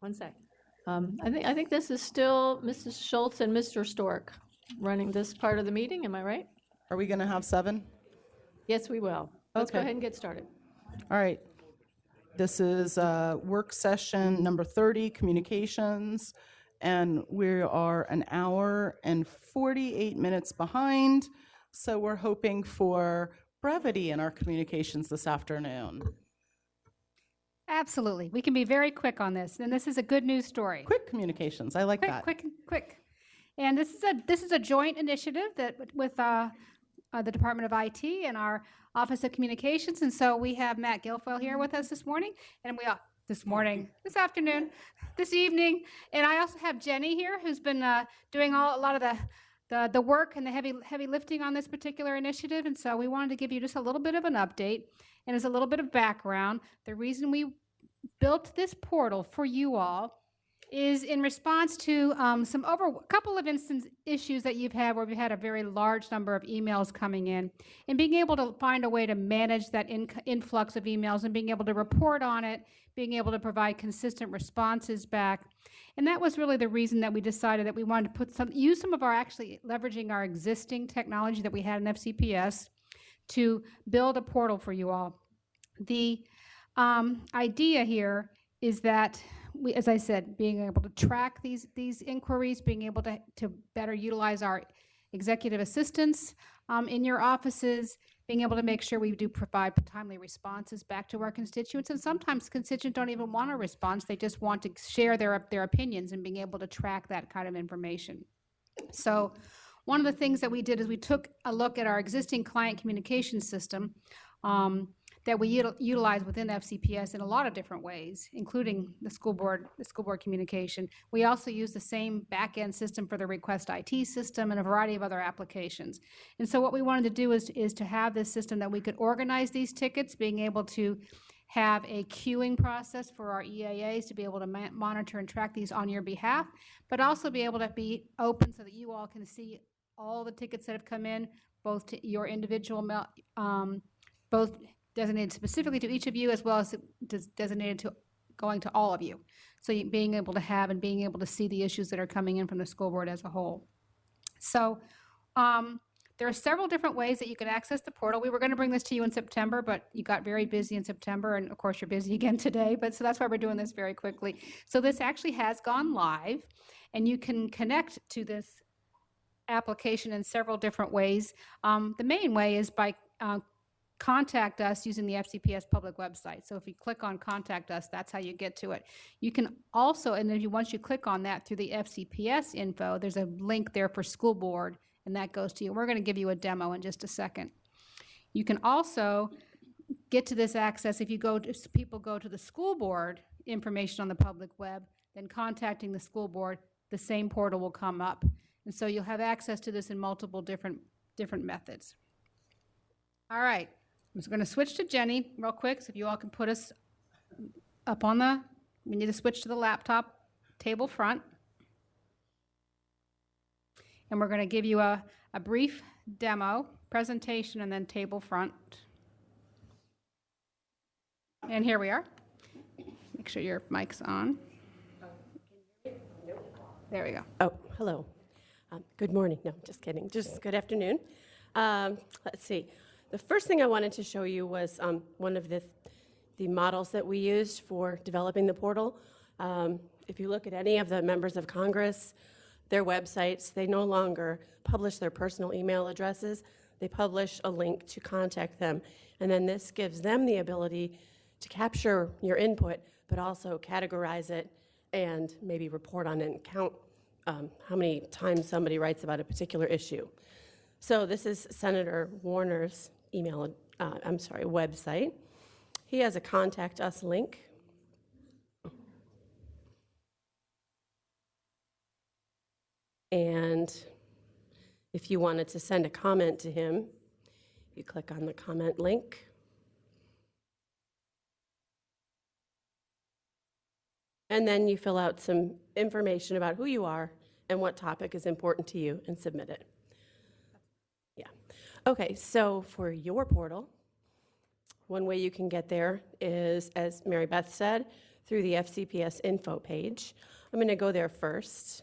One sec. I think this is still Mrs. Schultz and Mr. Stork running this part of the meeting, am I right? Are we going to have 7? Yes, we will. Let's go Okay. ahead and get started. All right. This is work session number 30, communications, and we are an hour and 48 minutes behind, so we're hoping for brevity in our communications this afternoon. Absolutely. We can be very quick on this, and this is a good news story. Quick communications, I like that. Quick. And this is a joint initiative that with the Department of IT and our Office of Communications. And so we have Matt Guilfoyle here with us this morning, and this afternoon, this evening, and I also have Jenny here, who's been doing a lot of the work and the heavy lifting on this particular initiative. And so we wanted to give you just a little bit of an update and as a little bit of background. The reason we built this portal for you all is in response to a couple of issues that you've had where we've had a very large number of emails coming in, and being able to find a way to manage that influx of emails and being able to report on it, being able to provide consistent responses back. And that was really the reason that we decided that we wanted to use some of our leveraging our existing technology that we had in FCPS to build a portal for you all. The idea here is that we, as I said, being able to track these inquiries, being able to better utilize our executive assistants in your offices, being able to make sure we do provide timely responses back to our constituents. And sometimes constituents don't even want a response. They just want to share their opinions, and being able to track that kind of information. So one of the things that we did is we took a look at our existing client communication system that we utilize within FCPS in a lot of different ways, including the school board communication. We also use the same back-end system for the request IT system and a variety of other applications. And so what we wanted to do is to have this system that we could organize these tickets, being able to have a queuing process for our EAAs to be able to monitor and track these on your behalf, but also be able to be open so that you all can see all the tickets that have come in, both to your individual, both designated specifically to each of you, as well as designated to going to all of you. So being able to have and being able to see the issues that are coming in from the school board as a whole. So there are several different ways that you can access the portal. We were going to bring this to you in September, but you got very busy in September, and of course you're busy again today, but so that's why we're doing this very quickly. So this actually has gone live, and you can connect to this application in several different ways. The main way is by contact us using the FCPS public website. So if you click on contact us, that's how you get to it. You can also, and then once you click on that through the FCPS info, there's a link there for school board, and that goes to you. We're going to give you a demo in just a second. You can also get to this access if people go to the school board information on the public web, then contacting the school board, the same portal will come up. And so you'll have access to this in multiple different methods. All right. I'm just going to switch to Jenny real quick, so if you all can put us up on we need to switch to the laptop table front. And we're going to give you a brief demo, presentation, and then table front. And here we are. Make sure your mic's on. There we go. Oh, hello. Good morning. No, just kidding. Just good afternoon. Let's see. The first thing I wanted to show you was one of the models that we used for developing the portal. If you look at any of the members of Congress, their websites, they no longer publish their personal email addresses. They publish a link to contact them. And then this gives them the ability to capture your input, but also categorize it and maybe report on it and count how many times somebody writes about a particular issue. So this is Senator Warner's website. He has a contact us link. And if you wanted to send a comment to him, you click on the comment link. And then you fill out some information about who you are and what topic is important to you and submit it. Yeah. Okay, so for your portal, one way you can get there is, as Mary Beth said, through the FCPS info page. I'm going to go there first.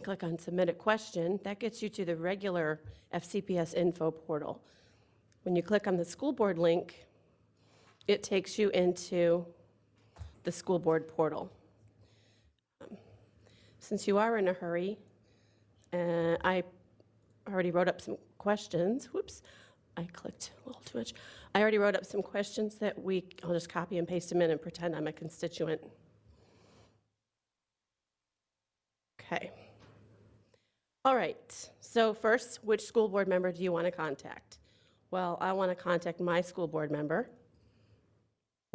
Click on Submit a Question. That gets you to the regular FCPS info portal. When you click on the school board link, it takes you into the school board portal. Since you are in a hurry, I already wrote up some questions. Whoops, I clicked a little too much. I already wrote up some questions that I'll just copy and paste them in and pretend I'm a constituent. Okay. All right, so first, which school board member do you want to contact? Well, I want to contact my school board member,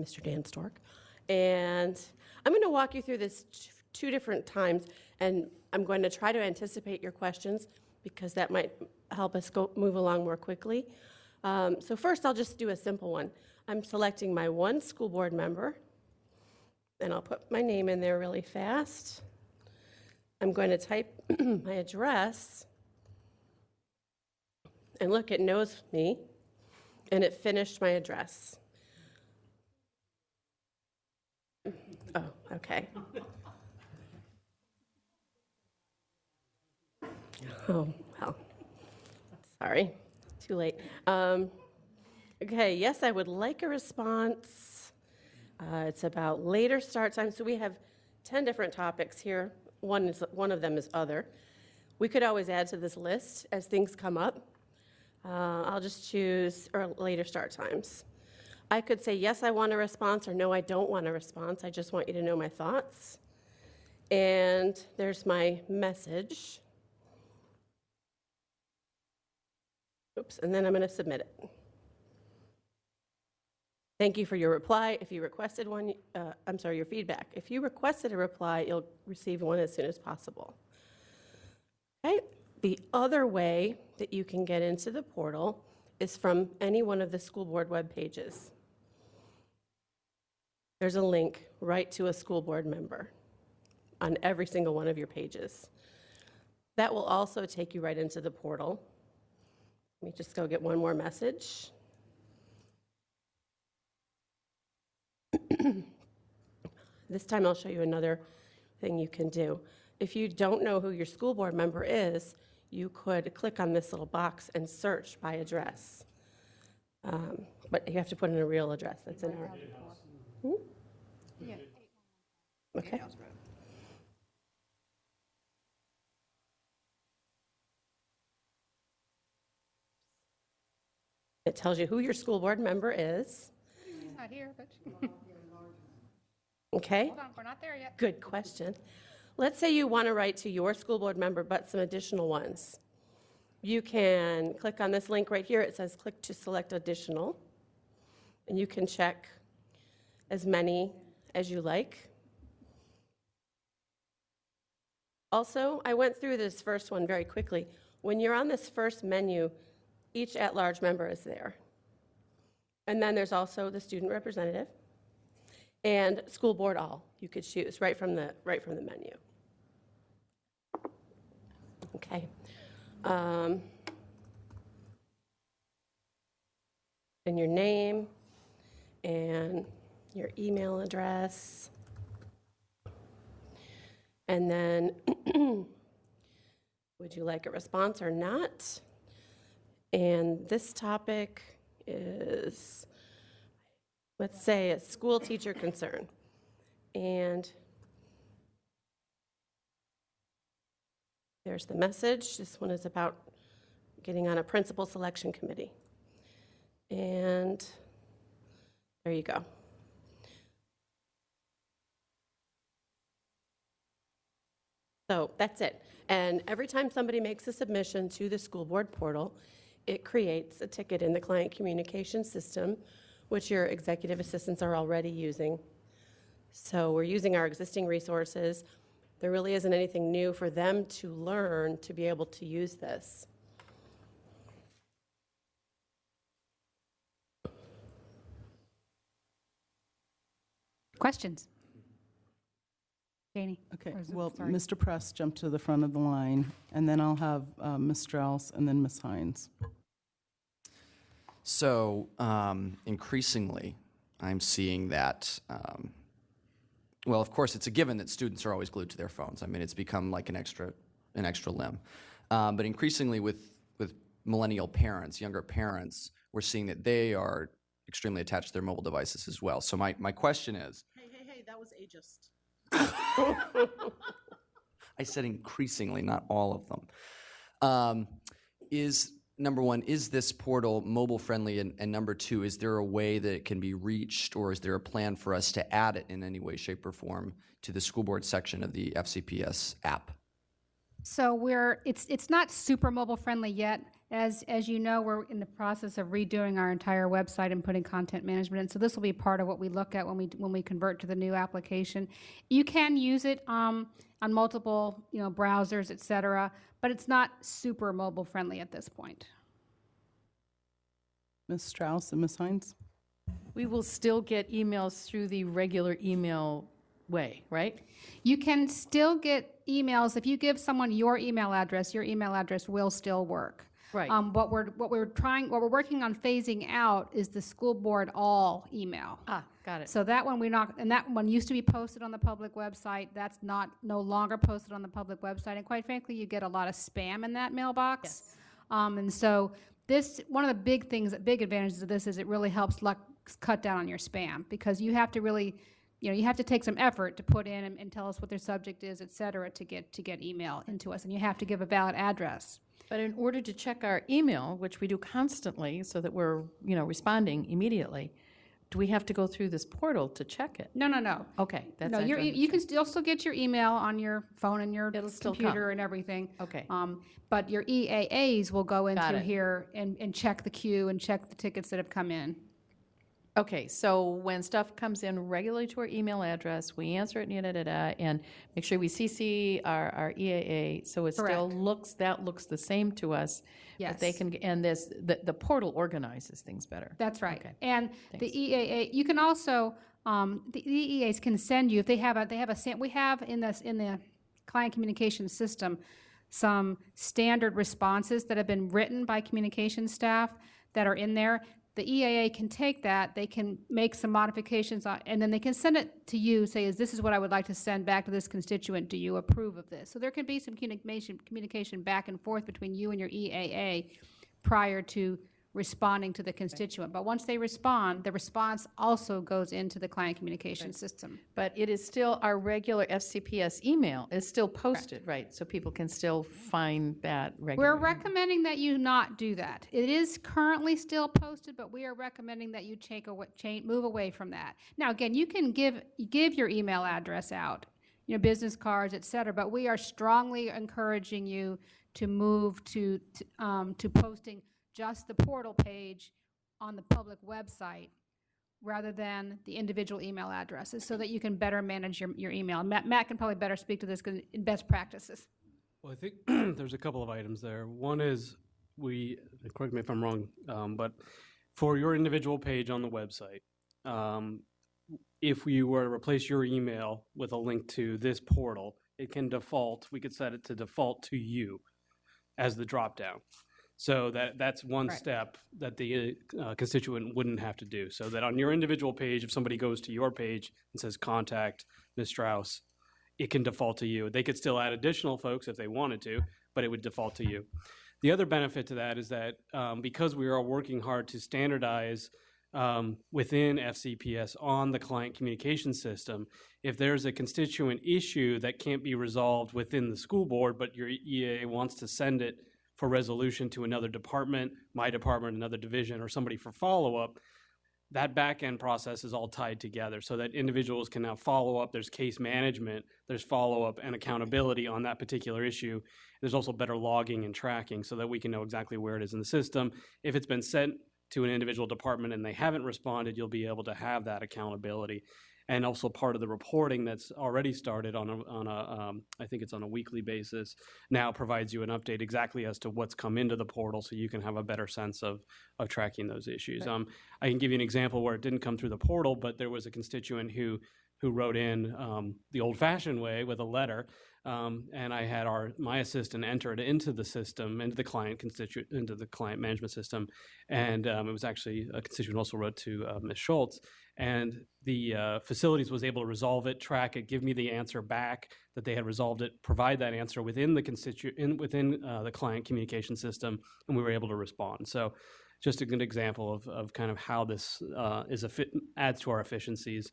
Mr. Dan Stork, and I'm going to walk you through this two different times, and I'm going to try to anticipate your questions because that might help us move along more quickly. So first, I'll just do a simple one. I'm selecting my one school board member, and I'll put my name in there really fast. I'm going to type my address, and look, it knows me, and it finished my address. Oh, okay. Oh, well, sorry, too late. Okay, yes, I would like a response. It's about later start time. So we have 10 different topics here. One of them is other. We could always add to this list as things come up. I'll just choose later start times. I could say, yes, I want a response, or no, I don't want a response. I just want you to know my thoughts. And there's my message. Oops, and then I'm going to submit it. Thank you for your reply. If you requested one, your feedback. If you requested a reply, you'll receive one as soon as possible. Okay. The other way that you can get into the portal is from any one of the school board web pages. There's a link right to a school board member on every single one of your pages. That will also take you right into the portal. Let me just go get one more message. This time I'll show you another thing you can do. If you don't know who your school board member is, you could click on this little box and search by address. But you have to put in a real address that's in our... Yeah. Okay. It tells you who your school board member is. He's not here, but Okay. hold on, we're not there yet. Good question. Let's say you want to write to your school board member, but some additional ones. You can click on this link right here. It says click to select additional, and you can check as many as you like. Also, I went through this first one very quickly. When you're on this first menu, each at-large member is there. And then there's also the student representative and school board all. You could choose right from the menu. Okay. And your name and your email address. And then, would you like a response or not? And this topic is, let's say, a school teacher concern. And there's the message. This one is about getting on a principal selection committee. And there you go. So that's it. And every time somebody makes a submission to the school board portal, it creates a ticket in the client communication system, which your executive assistants are already using. So we're using our existing resources. There really isn't anything new for them to learn to be able to use this. Questions? Janie? Okay, Or is it- well, sorry. Mr. Press jumped to the front of the line, and then I'll have Ms. Strauss and then Ms. Hines. So increasingly, I'm seeing that, well, of course, it's a given that students are always glued to their phones. I mean, it's become like an extra limb. But increasingly with millennial parents, younger parents, we're seeing that they are extremely attached to their mobile devices as well. So my question is... Hey, that was ageist. I said increasingly, not all of them. Number one, is this portal mobile friendly? And number two, is there a way that it can be reached, or is there a plan for us to add it in any way, shape, or form to the school board section of the FCPS app? So it's not super mobile friendly yet. As you know, we're in the process of redoing our entire website and putting content management in. So this will be part of what we look at when we convert to the new application. You can use it on multiple browsers, et cetera, but it's not super mobile friendly at this point. Ms. Strauss and Ms. Hines? We will still get emails through the regular email way, right? You can still get emails if you give someone your email address will still work. Right. What we're working on phasing out is the school board all email. Got it. So that one and that one used to be posted on the public website. That's no longer posted on the public website. And quite frankly, you get a lot of spam in that mailbox. Yes. And so one of the big advantages of this is it really helps cut down on your spam, because you have to really, you have to take some effort to put in and tell us what their subject is, et cetera, to get email into us. And you have to give a valid address. But in order to check our email, which we do constantly so that we're, responding immediately, do we have to go through this portal to check it? No. Okay, that's No, you can still get your email on your phone and your It'll still computer come. and everything. Okay. But your EAAs will go in Got through it. here and check the queue and check the tickets that have come in. Okay, so when stuff comes in regularly to our email address, we answer it, and make sure we CC our EAA, so it still Correct. looks the same to us. Yes. But they can, and the portal organizes things better. That's right. Okay. And Thanks. the EAA, you can also, the EAAs can send you, if we have we have in the client communication system some standard responses that have been written by communication staff that are in there. The EAA can take that, they can make some modifications, and then they can send it to you, say, this is what I would like to send back to this constituent, do you approve of this? So there can be some communication back and forth between you and your EAA prior to responding to the constituent. But once they respond, the response also goes into the client communication system. But it is still, our regular FCPS email is still posted, right? So people can still find that regularly. We're recommending that you not do that. It is currently still posted, but we are recommending that you move away from that. Now, again, you can give your email address out, business cards, et cetera, but we are strongly encouraging you to move to posting just the portal page on the public website rather than the individual email addresses, so that you can better manage your email. Matt can probably better speak to this in best practices. Well, I think there's a couple of items there. One is correct me if I'm wrong, but for your individual page on the website, if we were to replace your email with a link to this portal, we could set it to default to you as the dropdown. So that's one Right. step that the constituent wouldn't have to do. So that on your individual page, if somebody goes to your page and says contact Ms. Strauss, it can default to you. They could still add additional folks if they wanted to, but it would default to you. The other benefit to that is that because we are working hard to standardize within FCPS on the client communication system, if there's a constituent issue that can't be resolved within the school board, but your EA wants to send it for resolution to another department, my department, another division, or somebody for follow-up, that back-end process is all tied together so that individuals can now follow up. There's case management, there's follow-up and accountability on that particular issue. There's also better logging and tracking so that we can know exactly where it is in the system. If it's been sent to an individual department and they haven't responded, you'll be able to have that accountability. And also part of the reporting that's already started on I think it's on a weekly basis, now provides you an update exactly as to what's come into the portal so you can have a better sense of tracking those issues. Right. I can give you an example where it didn't come through the portal, but there was a constituent who who wrote in the old-fashioned way with a letter, and I had my assistant enter it into the system, into the client management system, and it was actually a constituent also wrote to Ms. Schultz, and the facilities was able to resolve it, track it, give me the answer back that they had resolved it, provide that answer within the client communication system, and we were able to respond. So, just a good example of kind of how this adds to our efficiencies.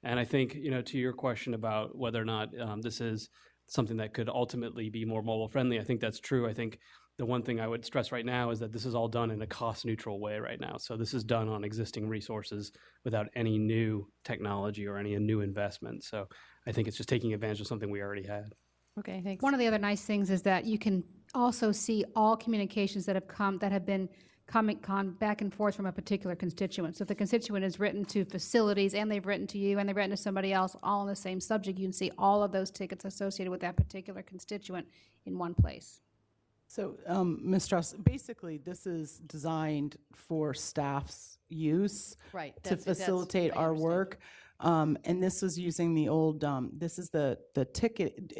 And I think, to your question about whether or not this is something that could ultimately be more mobile friendly, I think that's true. I think the one thing I would stress right now is that this is all done in a cost neutral way right now. So this is done on existing resources without any new technology or any new investment. So I think it's just taking advantage of something we already had. Okay, thanks. One of the other nice things is that you can also see all communications that have been gone back and forth from a particular constituent. So if the constituent has written to facilities and they've written to you and they've written to somebody else all on the same subject, you can see all of those tickets associated with that particular constituent in one place. So, Ms. Strauss, basically, this is designed for staff's use Right. to facilitate I our understand. work. And this was using the old, this is the ticket.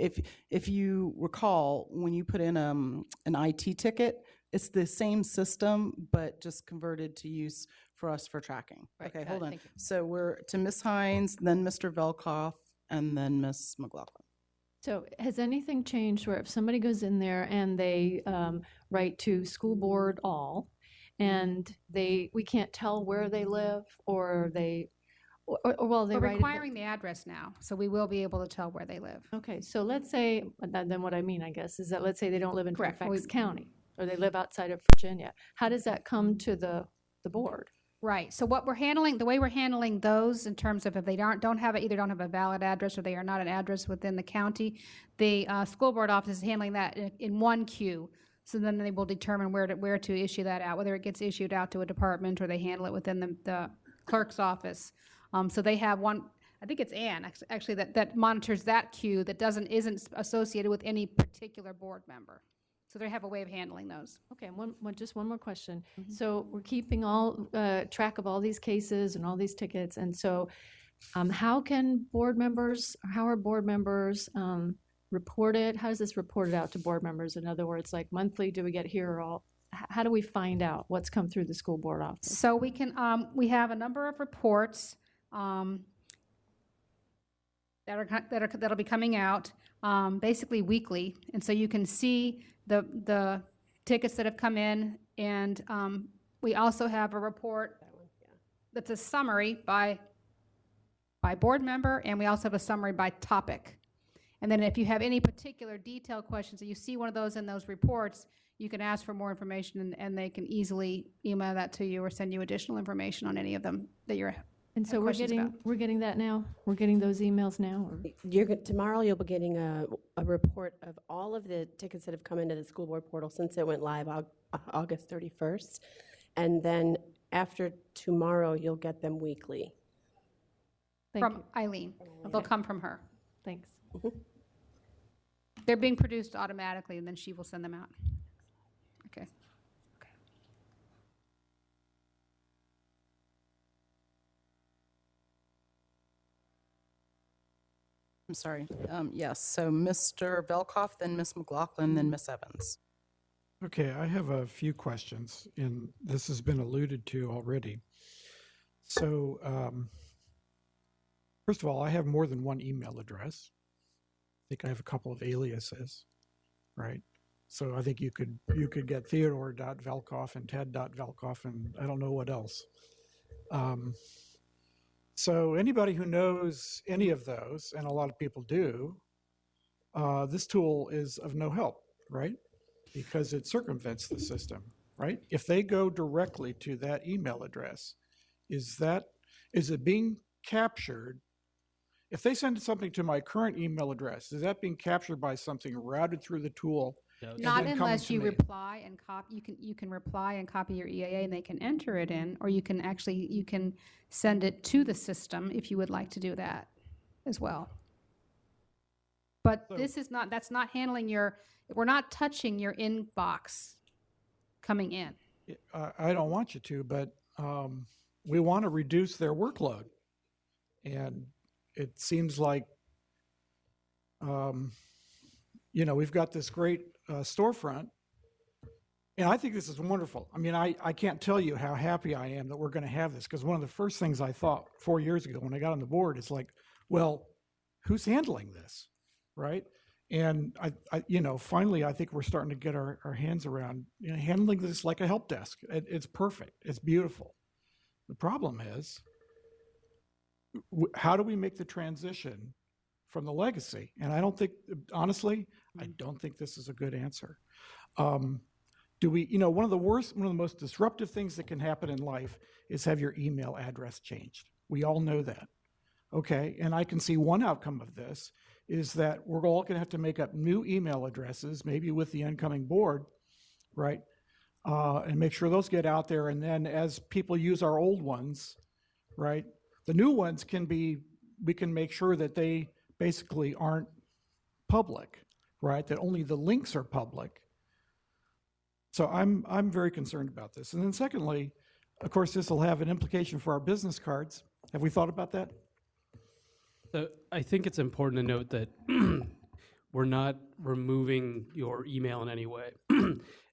If you recall, when you put in an IT ticket, it's the same system, but just converted to use for us for tracking. Right, Okay, got hold it, on. thank you. So we're to Ms. Hines, then Mr. Velkoff, and then Ms. McLaughlin. So has anything changed where if somebody goes in there and they write to school board all, and we can't tell where they live, or they, well, they We're write requiring the address now, so we will be able to tell where they live. Okay, so let's say, then what I mean, I guess, is that let's say they don't live in Correct. Fairfax We- County, or they live outside of Virginia. How does that come to the board? Right. So what we're handling, the way we're handling those in terms of if they either don't have a valid address or they are not an address within the county, the school board office is handling that in one queue. So then they will determine where to issue that out, whether it gets issued out to a department or they handle it within the clerk's office. So they have one, I think it's Ann, actually, that monitors that queue that isn't associated with any particular board member. So they have a way of handling those. Okay, just one more question. So we're keeping all track of all these cases and all these tickets, and so how are board members report it? How is this reported out to board members? In other words, like monthly, do we get here or how do we find out what's come through the school board office? So we can, we have a number of reports that'll be coming out basically weekly, and so you can see the tickets that have come in, and we also have a report that's a summary by board member, and we also have a summary by topic. And then if you have any particular detailed questions, that you see one of those in those reports, you can ask for more information, and they can easily email that to you or send you additional information on any of them that you're. And so have questions about. we're getting that now? We're getting those emails now? Or? Tomorrow you'll be getting a report of all of the tickets that have come into the school board portal since it went live August 31st. And then after tomorrow, you'll get them weekly. Thank From you. Eileen. They'll come from her. Thanks. They're being produced automatically, and then she will send them out. Okay. I'm sorry. Yes, so Mr. Velkoff, then Ms. McLaughlin, then Ms. Evans. Okay, I have a few questions, and this has been alluded to already. So, first of all, I have more than one email address. I think I have a couple of aliases, right? So I think you could get Theodore.Velkoff and Ted.Velkoff and I don't know what else. So anybody who knows any of those, and a lot of people do, this tool is of no help, right? Because it circumvents the system, right? If they go directly to that email address, is it being captured? If they send something to my current email address, is that being captured by something routed through the tool? and Not then coming unless to you me? reply and copy. You can reply and copy your EAA, and they can enter it in, or you can send it to the system if you would like to do that as well. But that's not handling we're not touching your inbox coming in. I don't want you to, but we want to reduce their workload. And it seems like, we've got this great storefront. And I think this is wonderful. I mean, I can't tell you how happy I am that we're going to have this, because one of the first things I thought 4 years ago when I got on the board is like, well, who's handling this, right? And finally, I think we're starting to get our hands around handling this like a help desk. It's perfect. It's beautiful. The problem is, how do we make the transition from the legacy? And I don't think, honestly, I don't think this is a good answer. Do we, one of the most disruptive things that can happen in life is have your email address changed. We all know that. Okay, and I can see one outcome of this is that we're all going to have to make up new email addresses, maybe with the incoming board, right? And make sure those get out there. And then as people use our old ones, right, the new ones we can make sure that they basically aren't public, right? That only the links are public. So I'm very concerned about this. And then secondly, of course, this will have an implication for our business cards. Have we thought about that? So I think it's important to note that we're not removing your email in any way.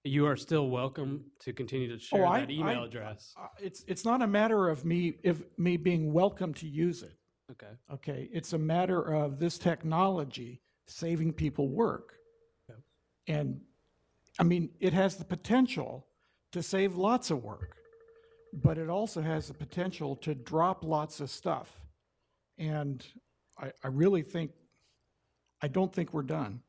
You are still welcome to continue to share that email address. It's not a matter of me being welcome to use it. Okay. Okay, it's a matter of this technology saving people work. Okay. And I mean, it has the potential to save lots of work, but it also has the potential to drop lots of stuff. And I really think, I don't think we're done.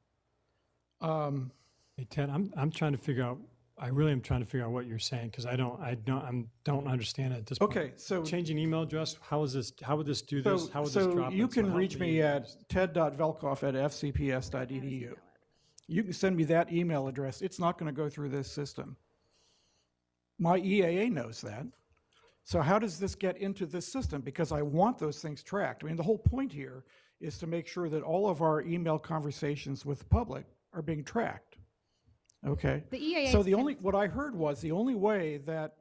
Hey, Ted, I'm trying to figure out, I really am trying to figure out what you're saying, because I don't understand it at this point. Okay, so Changing email address, how would this do this? How would this drop you it? can help reach me at ted.velkoff@fcps.edu. You can send me that email address. It's not going to go through this system. My EAA knows that. So how does this get into this system? Because I want those things tracked. I mean, the whole point here is to make sure that all of our email conversations with the public are being tracked. Okay. The EAA. So what I heard was the only way that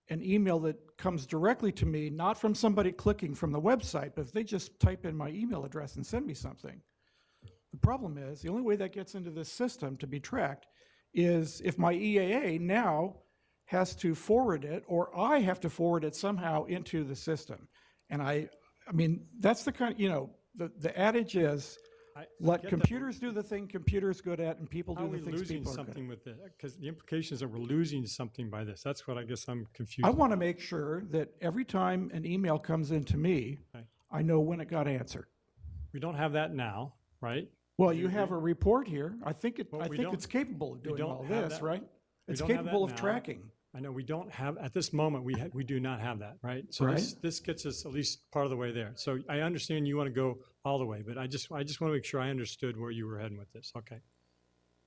an email that comes directly to me, not from somebody clicking from the website, but if they just type in my email address and send me something, the problem is the only way that gets into this system to be tracked is if my EAA now has to forward it, or I have to forward it somehow into the system. And I mean, that's the kind, the adage is, let computers do the thing computers good at, and people do the things people are good at. Something with it? Because the implication is that we're losing something by this. That's what I guess I'm confused. I want to make sure that every time an email comes into me, Okay. I know when it got answered. We don't have that now, right? Well, you have a report here. I think Well, it's capable of doing don't all have this, that. right? We It's don't have that capable of now. tracking. I know we don't have, at this moment, we do not have that, right? So Right. this gets us at least part of the way there. So I understand you want to go all the way, but I just want to make sure I understood where you were heading with this. Okay.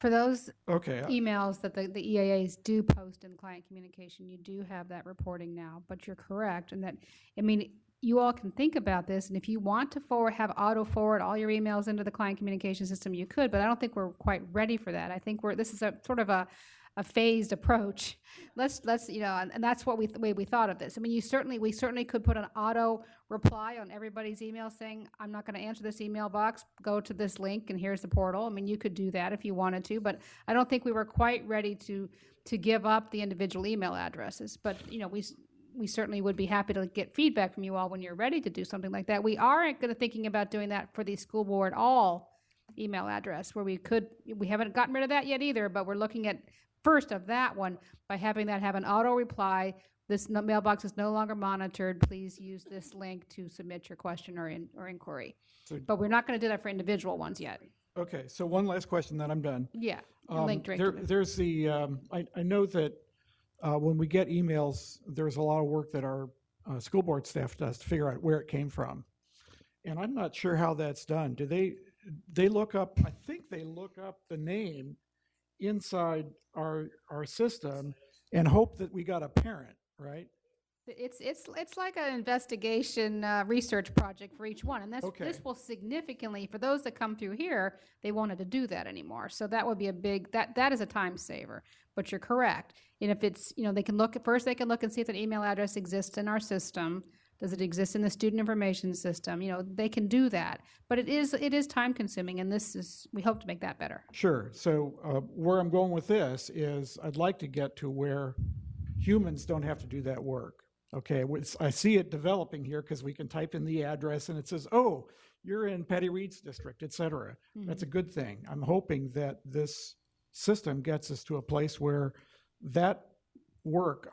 For those Okay. emails that the EAAs do post in client communication, you do have that reporting now, but you're correct. And that, I mean, you all can think about this, and if you want to have auto forward all your emails into the client communication system, you could, but I don't think we're quite ready for that. I think this is a sort of a phased approach. Let's and that's what way we thought of this. I mean, we certainly could put an auto reply on everybody's email saying, I'm not going to answer this email box, go to this link and here's the portal. I mean, you could do that if you wanted to, but I don't think we were quite ready to give up the individual email addresses. But we certainly would be happy to get feedback from you all when you're ready to do something like that. We are going to thinking about doing that for the school board all email address, where we haven't gotten rid of that yet either, but we're looking at first of that one by having that have an auto reply. This mailbox is no longer monitored. Please use this link to submit your question or inquiry. But we're not going to do that for individual ones yet. Okay. So one last question, then I'm done. Yeah. Link directly. There's the, I know that when we get emails, there's a lot of work that our school board staff does to figure out where it came from. And I'm not sure how that's done. Do they look up, I think they look up the name inside our system and hope that we got a parent, right? It's like an investigation research project for each one, and this will significantly, for those that come through here, they won't have to do that anymore. So that would be a big, that is a time saver. But you're correct. And if it's, they can look and see if an email address exists in our system, Does it exist in the student information system? You know, they can do that, but it is time consuming, and we hope to make that better. Sure. So where I'm going with this is I'd like to get to where humans don't have to do that work. Okay, I see it developing here because we can type in the address and it says, oh, you're in Patty Reed's district, et cetera. That's a good thing. I'm hoping that this system gets us to a place where that work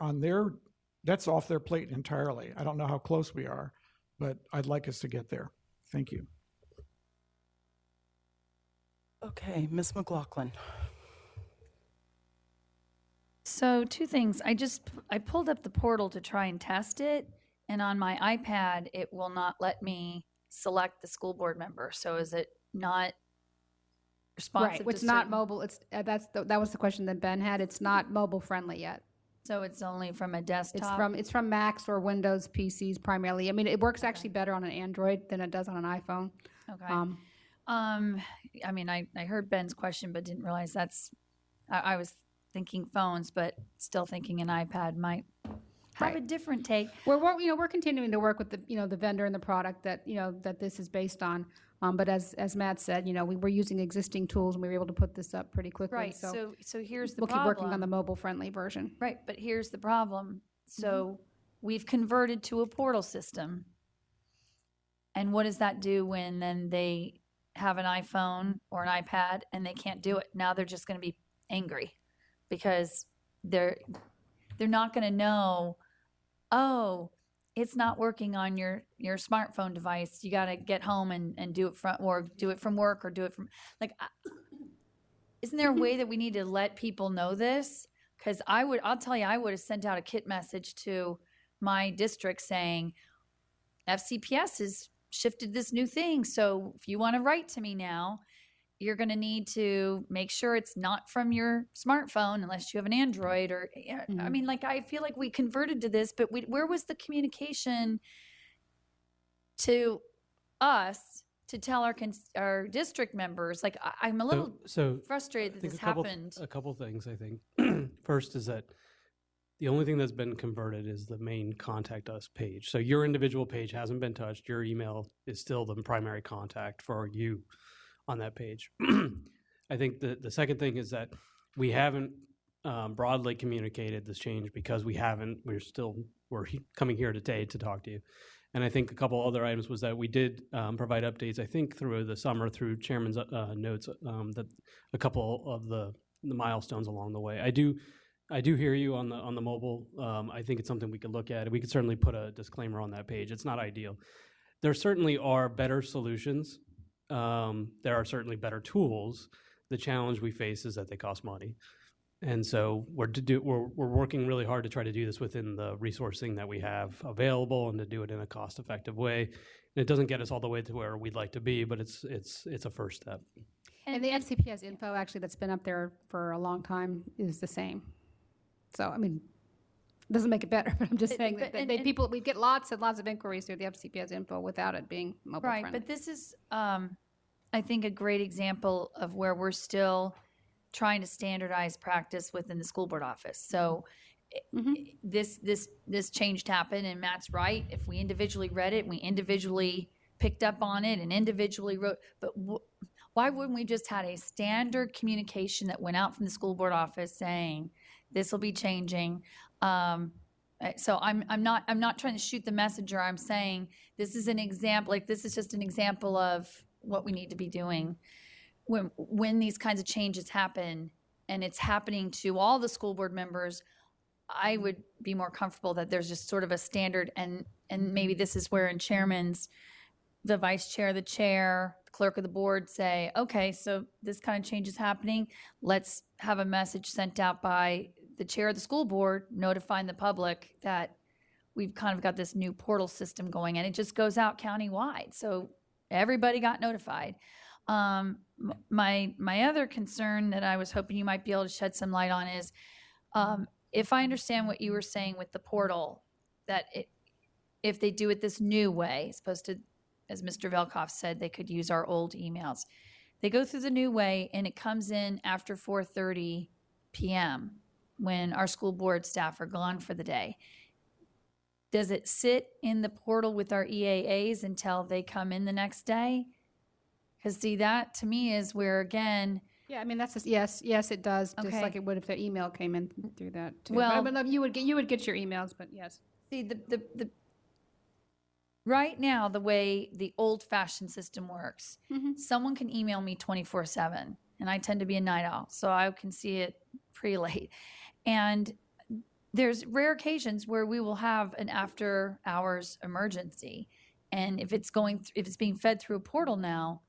that's off their plate entirely. I don't know how close we are, but I'd like us to get there. Thank you. Okay, Ms. McLaughlin. So 2 things. I pulled up the portal to try and test it, and on my iPad, it will not let me select the school board member. So is it not responsive? Right. It's not mobile. It's that was the question that Ben had. It's not mobile friendly yet. So it's only from a desktop? It's from Macs or Windows PCs primarily. I mean, it works actually better on an Android than it does on an iPhone. Okay. I mean, I heard Ben's question, but didn't realize I was thinking phones, but still thinking an iPad might have a different take. We're continuing to work with the vendor and the product that this is based on. But as Matt said, we're using existing tools and we were able to put this up pretty quickly. Right. So here's the we'll problem. keep working on the mobile friendly version. Right. But here's the problem. So we've converted to a portal system. And what does that do when then they have an iPhone or an iPad and they can't do it? Now they're just going to be angry because they're not going to know, oh, it's not working on your smartphone device. You got to get home and do it do it from work or do it from isn't there a way that we need to let people know this? Because I'll tell you, I would have sent out a kit message to my district saying FCPS has shifted this new thing. So if you want to write to me now, you're going to need to make sure it's not from your smartphone unless you have an Android or, I mean, I feel like we converted to this, but where was the communication to us to tell our district members? I'm a little frustrated that this happened. A couple things, I think. First is that the only thing that's been converted is the main contact us page. So your individual page hasn't been touched. Your email is still the primary contact for you on that page. I think the second thing is that we haven't broadly communicated this change because we're coming here today to talk to you. And I think a couple other items was that we did provide updates, I think through the summer through Chairman's notes, that a couple of the milestones along the way. I do hear you on the mobile. I think it's something we could look at. We could certainly put a disclaimer on that page. It's not ideal. There certainly are better solutions. There are certainly better tools. The challenge we face is that they cost money. And so we're working really hard to try to do this within the resourcing that we have available and to do it in a cost-effective way. And it doesn't get us all the way to where we'd like to be, but it's a first step. And the FCPS info actually that's been up there for a long time is the same. So, I mean, it doesn't make it better, but I'm just saying we get lots and lots of inquiries through the FCPS info without it being mobile friendly. Right, but this is, I think, a great example of where we're still trying to standardize practice within the school board office. So this change happened, and Matt's right. If we individually read it, we individually picked up on it and individually wrote, but why wouldn't we just had a standard communication that went out from the school board office saying this will be changing? So I'm not trying to shoot the messenger. I'm saying this is an example. This is just an example of what we need to be doing when these kinds of changes happen, and it's happening to all the school board members. I would be more comfortable that there's just sort of a standard, and maybe this is where in chairman's, the vice chair, the chair, the clerk of the board say, okay, so this kind of change is happening. Let's have a message sent out by the chair of the school board notifying the public that we've kind of got this new portal system going, and it just goes out countywide. So everybody got notified. My other concern that I was hoping you might be able to shed some light on is, if I understand what you were saying with the portal, that if they do it this new way, as opposed to, as Mr. Velkoff said, they could use our old emails. They go through the new way, and it comes in after 4:30 p.m. when our school board staff are gone for the day. does it sit in the portal with our EAAs until they come in the next day? Because see, that to me is where, again, Yeah, I mean, that's just, yes, it does, just Okay. like it would if the email came in through that too. Well- But you would get your emails, but yes. see, the right now, the way the old-fashioned system works, someone can email me 24/7, and I tend to be a night owl, so I can see it pretty late. And there's rare occasions where we will have an after-hours emergency, and if it's being fed through a portal now,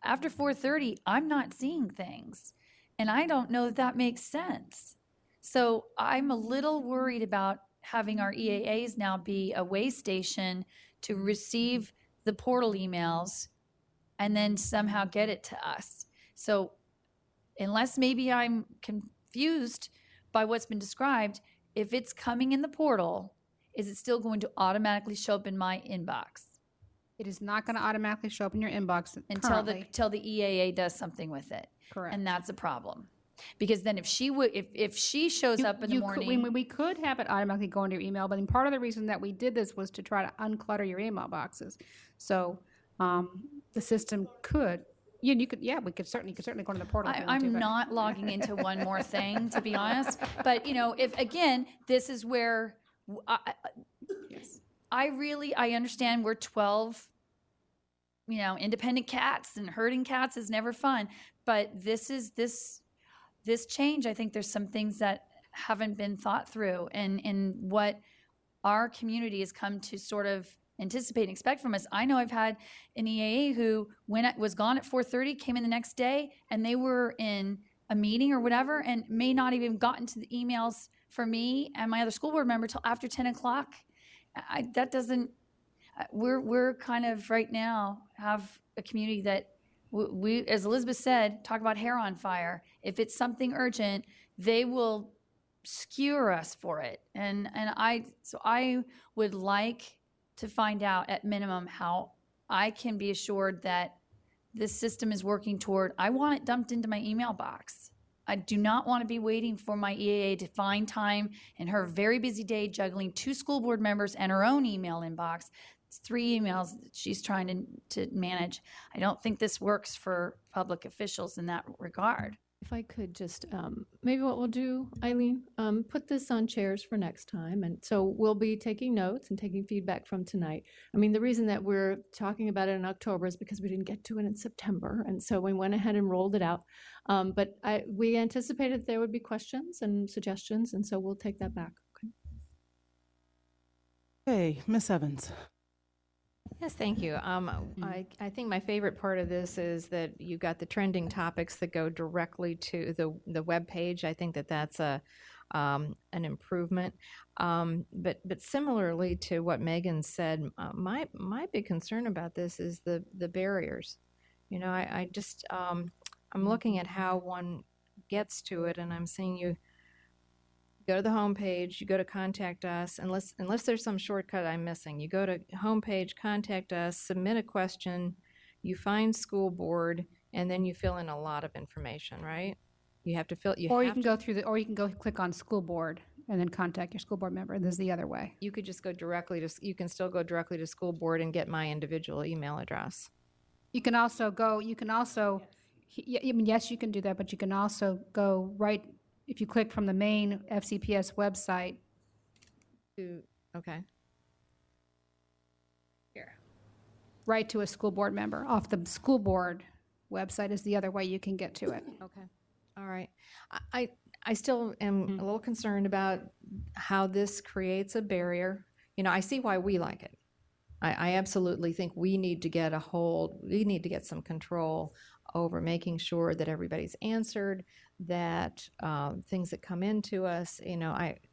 after 4:30, I'm not seeing things, and I don't know that makes sense. So I'm a little worried about having our EAAs now be a way station to receive the portal emails and then somehow get it to us. So unless maybe I'm confused by what's been described, if it's coming in the portal, is it still going to automatically show up in my inbox It is not going to automatically show up in your inbox until currently. the EAA does something with it? Correct. And that's a problem. Because then if she shows up in the morning, We could have it automatically go into your email, but part of the reason that we did this was to try to unclutter your email boxes. So the system could, we could certainly go to the portal. if we want to, I'm but- not logging into one more thing, to be honest. But, if, again, this is where I understand we're 12, independent cats, and herding cats is never fun. But this change, I think there's some things that haven't been thought through, and what our community has come to sort of anticipate and expect from us. I know I've had an EAA who was gone at 4:30, came in the next day, and they were in a meeting or whatever, and may not even gotten to the emails for me and my other school board member till after 10 o'clock. That doesn't. We're kind of right now have a community that we, as Elizabeth said, talk about hair on fire. If it's something urgent, they will skewer us for it. And I would like to find out at minimum how I can be assured that this system is working toward, I want it dumped into my email box. I do not want to be waiting for my EAA to find time in her very busy day juggling 2 school board members and her own email inbox. It's 3 emails that she's trying to manage. I don't think this works for public officials in that regard. If I could just, maybe what we'll do, Eileen, put this on chairs for next time. And so we'll be taking notes and taking feedback from tonight. I mean, the reason that we're talking about it in October is because we didn't get to it in September. And so we went ahead and rolled it out. But we anticipated there would be questions and suggestions. And so we'll take that back. Okay. Okay, Ms. Evans. Yes, thank you. I think my favorite part of this is that you got the trending topics that go directly to the web page. I think that's an improvement. But similarly to what Megan said, my big concern about this is the barriers. I just I'm looking at how one gets to it, and I'm seeing you go to the home page, you go to contact us, unless there's some shortcut I'm missing. You go to home page, contact us, submit a question, you find school board, and then you fill in a lot of information, right? You have to fill. you can go click on school board and then contact your school board member. This is the other way. You could just go directly to. You can still go directly to school board and get my individual email address. You can also go. Yes, you can do that, but you can also go right. If you click from the main FCPS website, Okay. right to a school board member. Off the school board website is the other way you can get to it. Okay. All right. I still am a little concerned about how this creates a barrier. I see why we like it. I absolutely think we need to get some control over making sure that everybody's answered, that things that come into us,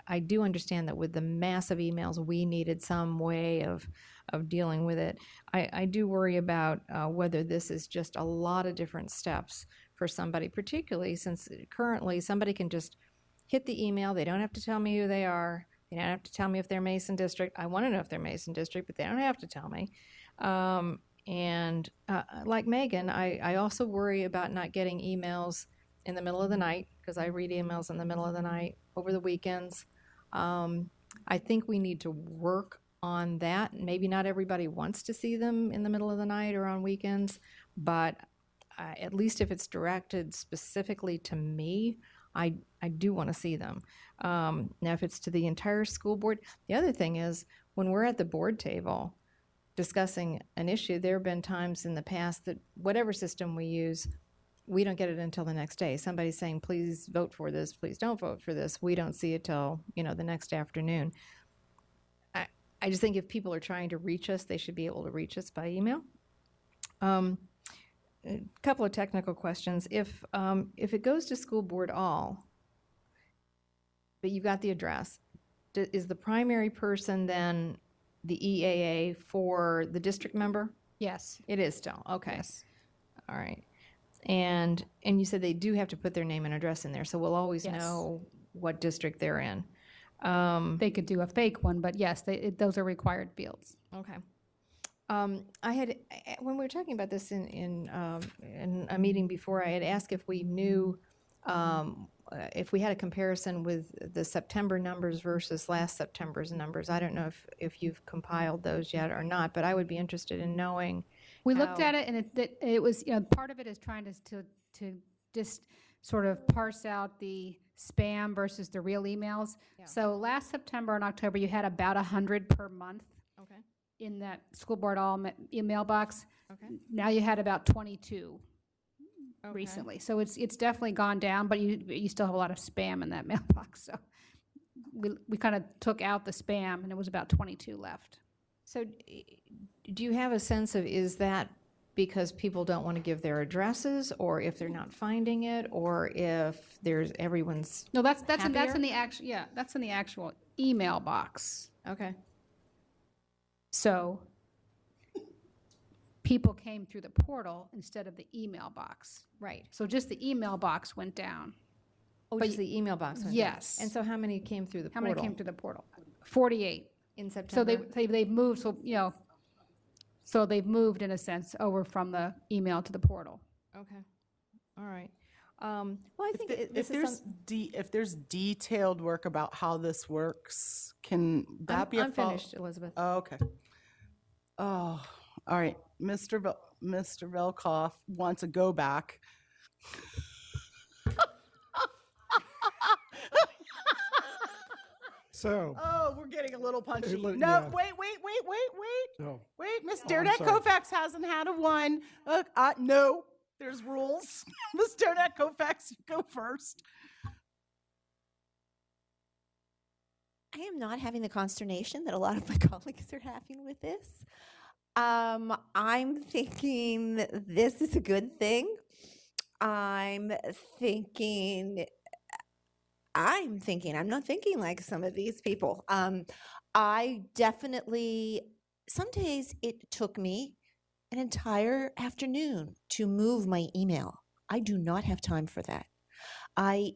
I do understand that with the massive emails, we needed some way of dealing with it. I do worry about whether this is just a lot of different steps for somebody, particularly since currently somebody can just hit the email. They don't have to tell me who they are. They don't have to tell me if they're Mason District. I want to know if they're Mason District, but they don't have to tell me. And like Megan, I also worry about not getting emails in the middle of the night, because I read emails in the middle of the night over the weekends. I think we need to work on that. Maybe not everybody wants to see them in the middle of the night or on weekends, but at least if it's directed specifically to me, I do want to see them. Now, if it's to the entire school board, the other thing is when we're at the board table discussing an issue, there have been times in the past that whatever system we use, we don't get it until the next day. Somebody's saying, please vote for this, please don't vote for this. We don't see it till, the next afternoon. I just think if people are trying to reach us, they should be able to reach us by email. A couple of technical questions. If it goes to school board all, but you've got the address, is the primary person then the EAA for the district member? Yes. It is still, okay. Yes. All right. And you said they do have to put their name and address in there, so we'll always Yes. know what district they're in. They could do a fake one, but yes, those are required fields. Okay. I had, when we were talking about this in a meeting before, I had asked if we knew, if we had a comparison with the September numbers versus last September's numbers. I don't know if you've compiled those yet or not, but I would be interested in knowing. We looked at it, and it was, part of it is trying to just sort of parse out the spam versus the real emails. Yeah. So last September and October, you had about 100 per month Okay. in that school board all email box. Okay. Now you had about 22 Okay. recently. So it's definitely gone down, but you still have a lot of spam in that mailbox. So we kind of took out the spam, and it was about 22 left. So do you have a sense of, is that because people don't want to give their addresses, or if they're not finding it, or if there's everyone's No, that's in happier? the actual that's in the actual email box. Okay. So people came through the portal instead of the email box. Right. So just the email box went down. Oh, But just the email box went down. Yes. And so how many came through the How portal? many came through the portal? 48. In So September? they've moved, so they've moved in a sense over from the email to the portal. Okay. All right. Well, I think this If is if there's detailed work about how this works, can that be a I'm finished, Elizabeth. Oh, okay. Oh, all right. Mr. Velkoff wants a go back. So, Oh, we're getting a little punchy. look, No, yeah. wait. oh, Wait, Miss I'm Dernette sorry. Kofax hasn't had a one. No, there's rules. Miss Dernette Kofax, you go first. I am not having the consternation that a lot of my colleagues are having with this. I'm thinking this is a good thing. I'm not thinking like some of these people. I definitely, some days it took me an entire afternoon to move my email. I do not have time for that. I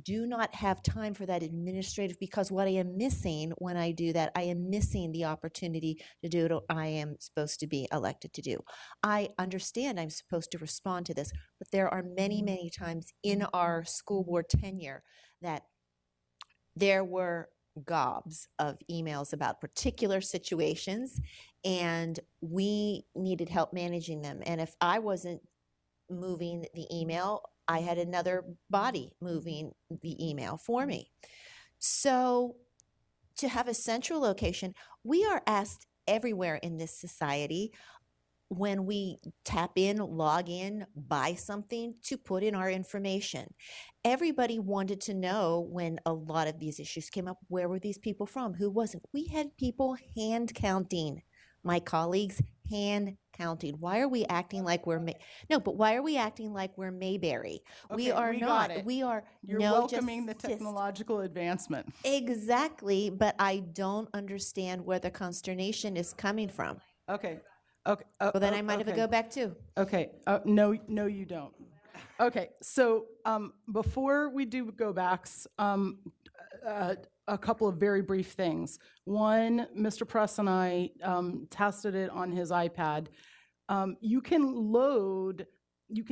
do not have time for that administrative, because what I am missing when I do that, I am missing the opportunity to do what I am supposed to be elected to do. I understand I'm supposed to respond to this, but there are many, many times in our school board tenure that there were gobs of emails about particular situations, and we needed help managing them. And if I wasn't moving the email, I had another body moving the email for me. So to have a central location, we are asked everywhere in this society when we tap in, log in, buy something, to put in our information. Everybody wanted to know when a lot of these issues came up, where were these people from? Who wasn't? We had people hand counting. My colleagues hand counting. Why are we acting like we're why are we acting like we're Mayberry? We Okay, are we got not. it. We are You're no welcoming the justice. technological advancement. Exactly, but I don't understand where the consternation is coming from. Okay. Well, then I might have a go back too. Okay. No, you don't. Okay. So before we do go backs, a couple of very brief things. One, Mr. Press and I tested it on his iPad. You can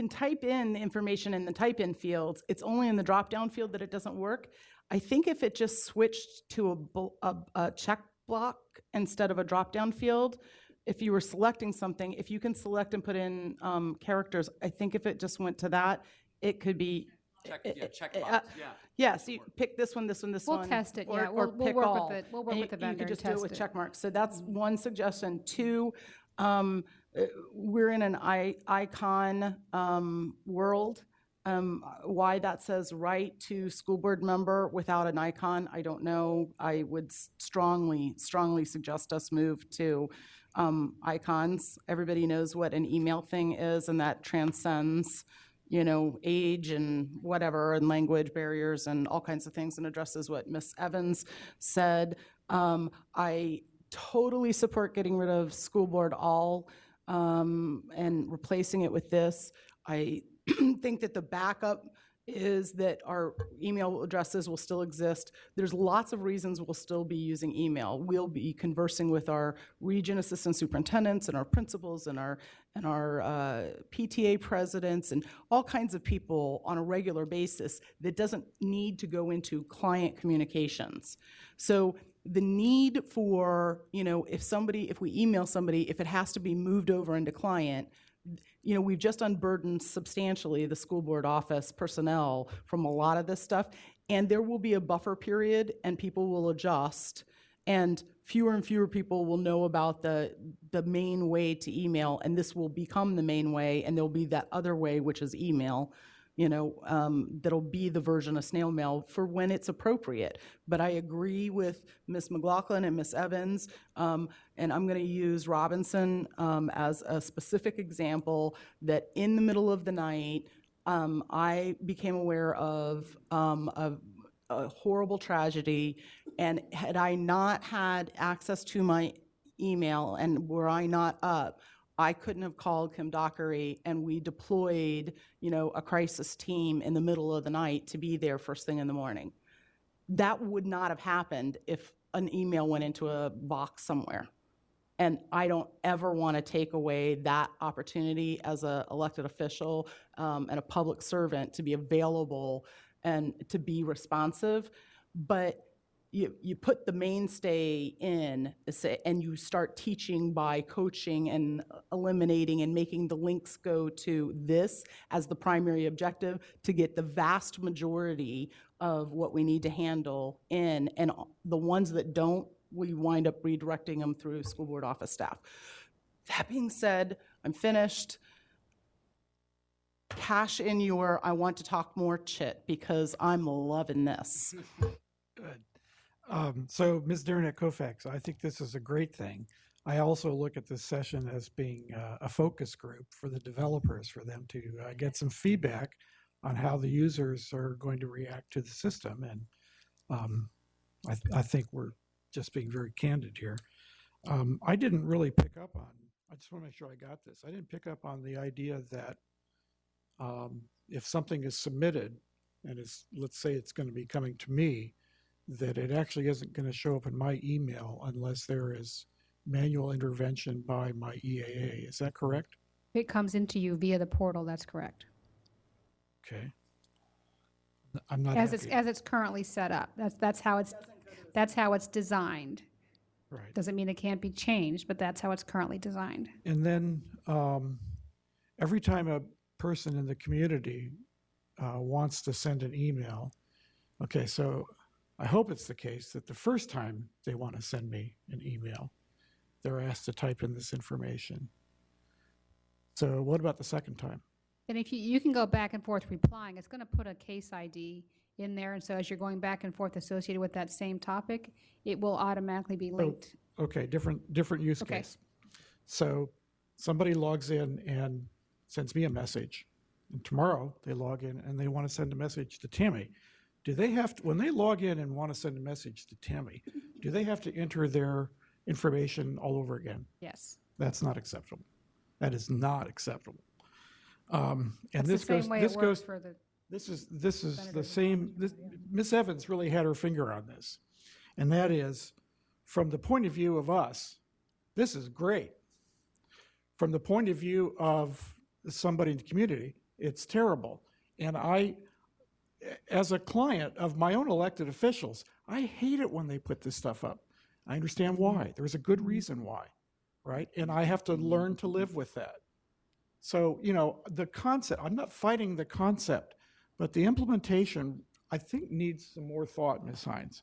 type in the information in the type in fields. It's only in the drop down field that it doesn't work. I think if it just switched to a check block instead of a drop-down field. If you were selecting something, if you can select and put in characters, I think if it just went to that, it could be. Checkbox, yeah. Yeah, so you pick this one, this one, this We'll one. test it, or- yeah. or We'll pick work all. with it. We'll work And with the you vendor could and just do it test with it. check marks. So that's one suggestion. Two, we're in an icon world. Why that says right to school board member without an icon, I don't know. I would strongly suggest us move to icons. Everybody knows what an email thing is, and that transcends, age and whatever, and language barriers and all kinds of things, and addresses what Miss Evans said. I totally support getting rid of school board all and replacing it with this. I think that the backup is that our email addresses will still exist. There's lots of reasons we'll still be using email. We'll be conversing with our region assistant superintendents and our principals and our PTA presidents and all kinds of people on a regular basis that doesn't need to go into client communications. So the need for, if we email somebody, if it has to be moved over into client, we've just unburdened substantially the school board office personnel from a lot of this stuff, and there will be a buffer period, and people will adjust, and fewer people will know about the main way to email, and this will become the main way, and there'll be that other way, which is email, that'll be the version of snail mail for when it's appropriate. But I agree with Ms. McLaughlin and Ms. Evans, and I'm going to use Robinson as a specific example that in the middle of the night, I became aware of a horrible tragedy, and had I not had access to my email and were I not up, I couldn't have called Kim Dockery, and we deployed, a crisis team in the middle of the night to be there first thing in the morning. That would not have happened if an email went into a box somewhere. And I don't ever want to take away that opportunity as an elected official and a public servant to be available and to be responsive. But you put the mainstay in, and you start teaching by coaching and eliminating and making the links go to this as the primary objective to get the vast majority of what we need to handle in, and the ones that don't, we wind up redirecting them through school board office staff. That being said, I'm finished. Cash in your I want to talk more chit, because I'm loving this. Good. So, Ms. Darren at Kofax, I think this is a great thing. I also look at this session as being a focus group for the developers, for them to get some feedback on how the users are going to react to the system. And I think we're just being very candid here. I didn't really pick up on, I just want to make sure I got this. I didn't pick up on the idea that if something is submitted and let's say it's going to be coming to me, that it actually isn't going to show up in my email unless there is manual intervention by my EAA. Is that correct? It comes into you via the portal, that's correct. Okay. I'm not As happy. it's currently set up. That's how it's designed. Right. Doesn't mean it can't be changed, but that's how it's currently designed. And then every time a person in the community wants to send an email, okay, so I hope it's the case that the first time they want to send me an email, they're asked to type in this information. So what about the second time? And if you can go back and forth replying, it's going to put a case ID in there. And so as you're going back and forth associated with that same topic, it will automatically be linked. Okay, different use Okay. case. So somebody logs in and sends me a message. And tomorrow they log in and they want to send a message to Tammy. Do they have to, when they log in and want to send a message to Tammy, do they have to enter their information all over again? Yes. That's not acceptable. That is not acceptable. And That's this the same goes. way This it works goes. for the This is the senators same. Ms. Evans really had her finger on this, and that is, from the point of view of us, this is great. From the point of view of somebody in the community, it's terrible. And I, as a client of my own elected officials, I hate it when they put this stuff up. I understand why. There's a good reason why, right? And I have to learn to live with that. So, the concept, I'm not fighting the concept, but the implementation, I think, needs some more thought, Ms. Hines.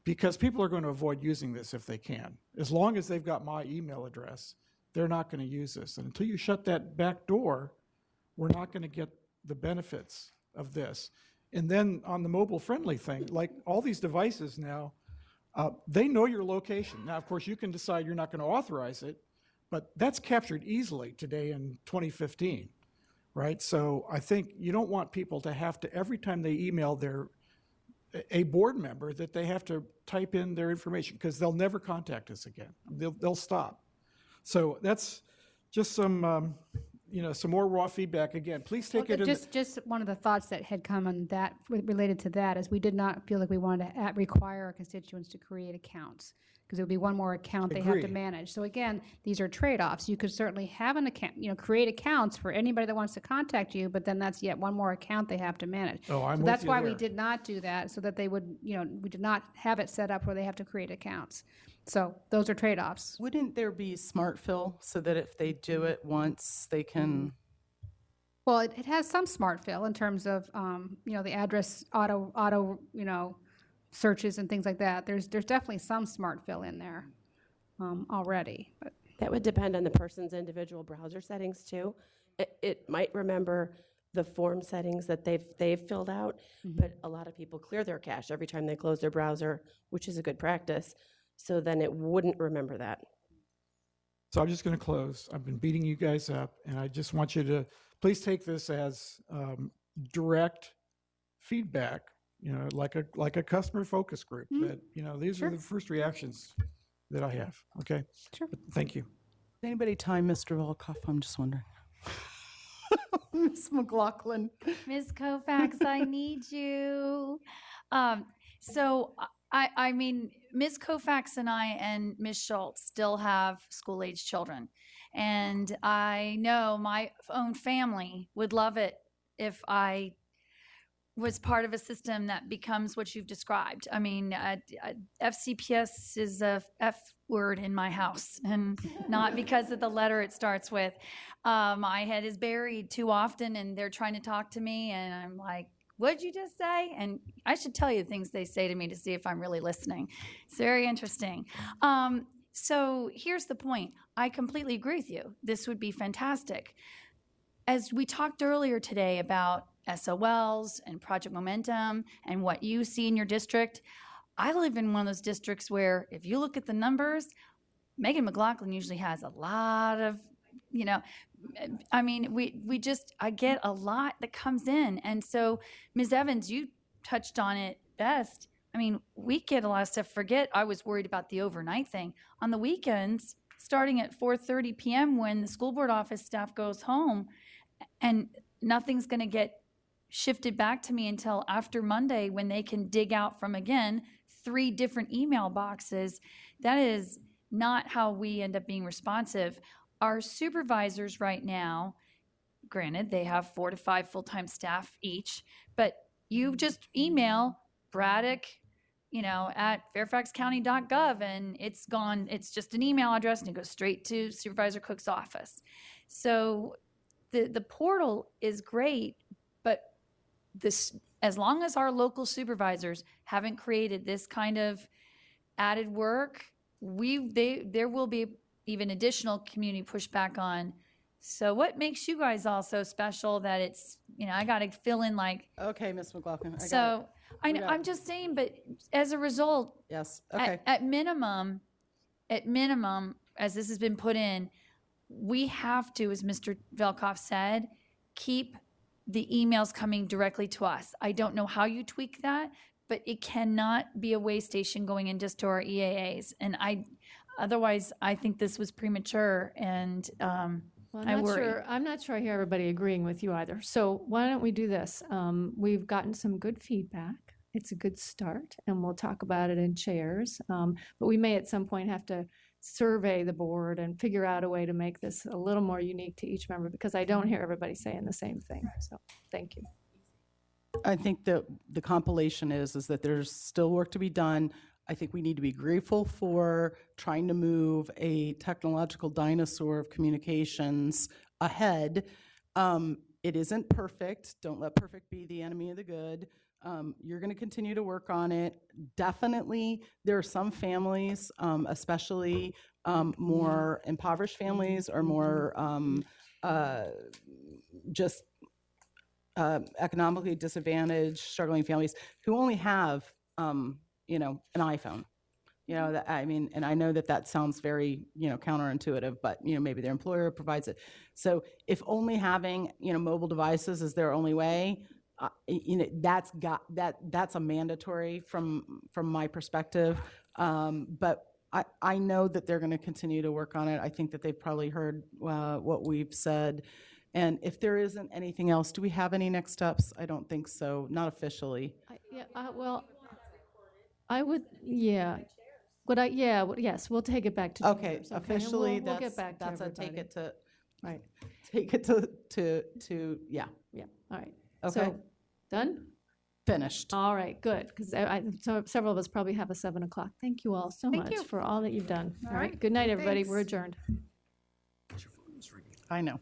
Because people are going to avoid using this if they can. As long as they've got my email address, they're not going to use this. And until you shut that back door, we're not going to get the benefits of this. And then on the mobile-friendly thing, like all these devices now, they know your location. Now, of course, you can decide you're not going to authorize it, but that's captured easily today in 2015, right? So I think you don't want people to have to, every time they email a board member, that they have to type in their information, because they'll never contact us again. They'll stop. So that's just some, some more raw feedback. Again, please take it in. Just one of the thoughts that had come on that, related to that, is we did not feel like we wanted to require our constituents to create accounts, because it would be one more account they have to Agreed. manage. So again, these are trade-offs. You could certainly have an account, create accounts for anybody that wants to contact you, but then that's yet one more account they have to manage. Oh, I'm So with that's you why we there. did not do that, so that they would, we did not have it set up where they have to create accounts. So those are trade-offs. Wouldn't there be smart fill so that if they do it once, they can? Well, it has some smart fill in terms of, the address auto, searches and things like that. There's definitely some smart fill in there already. But That would depend on the person's individual browser settings too. It might remember the form settings that they've filled out, but a lot of people clear their cache every time they close their browser, which is a good practice. So then it wouldn't remember that. So I'm just going to close. I've been beating you guys up, and I just want you to please take this as direct feedback, like a customer focus group. That these are the first reactions that I have. Okay. Sure. Thank you. Did anybody time Mr. Volkoff? I'm just wondering. Ms. McLaughlin. Ms. Koufax, I need you. So I mean, Ms. Koufax and I and Ms. Schultz still have school-age children. And I know my own family would love it if I was part of a system that becomes what you've described. I mean, FCPS is a F word in my house, and not because of the letter it starts with. My head is buried too often, and they're trying to talk to me, and I'm like, what'd you just say? And I should tell you the things they say to me to see if I'm really listening. It's very interesting. So here's the point. I completely agree with you. This would be fantastic. As we talked earlier today about SOLs and Project Momentum and what you see in your district, I live in one of those districts where if you look at the numbers, Megan McLaughlin usually has a lot of, I mean, I get a lot that comes in. And so, Ms. Evans, you touched on it best. I mean, we get a lot of stuff. Forget, I was worried about the overnight thing. On the weekends, starting at 4:30 p.m. when the school board office staff goes home, and nothing's going to get shifted back to me until after Monday when they can dig out from, again, 3 different email boxes. That is not how we end up being responsive. Our supervisors right now, granted, they have 4 to 5 full-time staff each, but you just email Braddock, at fairfaxcounty.gov, and it's gone. It's just an email address, and it goes straight to Supervisor Cook's office. So the portal is great, but as long as our local supervisors haven't created this kind of added work, there will be even additional community pushback on. So what makes you guys all so special that it's, I got to fill in like. Okay, Ms. McLaughlin. I'm just saying, but as a result, Yes. Okay. at minimum, as this has been put in, we have to, as Mr. Velkoff said, keep the emails coming directly to us. I don't know how you tweak that, but it cannot be a way station going in just to our EAAs. And otherwise, I think this was premature, and I worry. I'm not sure I hear everybody agreeing with you either. So why don't we do this? We've gotten some good feedback. It's a good start, and we'll talk about it in chairs. But we may at some point have to survey the board and figure out a way to make this a little more unique to each member, because I don't hear everybody saying the same thing. So thank you. I think that the compilation is that there's still work to be done. I think we need to be grateful for trying to move a technological dinosaur of communications ahead. It isn't perfect. Don't let perfect be the enemy of the good. You're going to continue to work on it. Definitely, there are some families, especially more impoverished families or more just economically disadvantaged, struggling families who only have, an iPhone. That, I mean, and I know that that sounds very, counterintuitive, but, maybe their employer provides it. So if only having, mobile devices is their only way, that's a mandatory from my perspective. But I know that they're going to continue to work on it. I think that they've probably heard what we've said. And if there isn't anything else, do we have any next steps? I don't think so, not officially. Well, I would, yeah. Yes, we'll take it back to Okay, chairs, and officially, we'll get back to that's a everybody. take it to, Right, take it to, yeah, yeah, all right. Okay. So, done? finished. All right, good, because so several of us probably have a 7 o'clock. Thank you all so Thank much you. for all that you've done. All All right, right, good night, everybody. We're thanks. adjourned. I know.